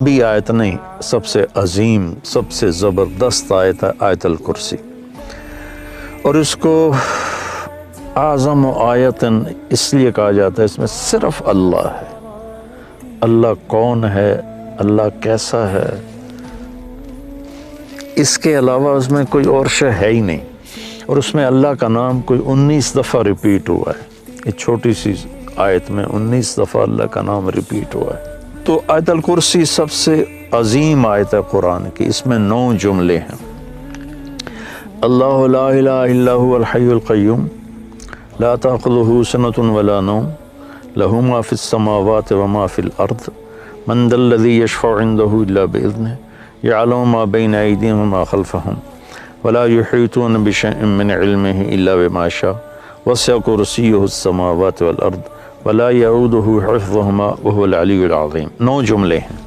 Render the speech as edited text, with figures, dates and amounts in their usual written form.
भी आयत नहीं, सबसे अजीम सबसे ज़बरदस्त आयत है आयतुल कुर्सी। और इसको आज़म आयतन इसलिए कहा जाता है, इसमें सिर्फ अल्लाह है। अल्लाह कौन है, अल्लाह कैसा है, इसके अलावा उसमें कोई और शय है ही नहीं। और उसमें अल्लाह का नाम कोई 19 दफ़ा रिपीट हुआ है। ये छोटी सी आयत में 19 दफ़ा अल्लाह का नाम रिपीट हुआ है। तो आयतुल कुर्सी सबसे अजीम आयत है कुरान की। इसमें 9 जुमले हैं। अल्लाहु ला इलाहा इल्ला हुवल हय्युल क़य्यूम ला ताख़ुज़ुहु सनतुन वला नौम लहू मा फ़िस समावाति व मा फ़िल अर्ज़ मन ज़ल्लज़ी यशफ़अु इंदहु इल्ला बिइज़्निहि यअलमु मा बैना अयदीहिम व मा ख़ल्फ़हुम वला युहीतूना बिशैइन मिन इल्मिहि इल्ला बिमा शाअ वसिअ कुर्सियुहुस समावाति वल अर्ज़ वला यऊदुहु हिफ़्ज़ुहुमा व हुवल अलिय्युल अज़ीम। 9 जुमले हैं।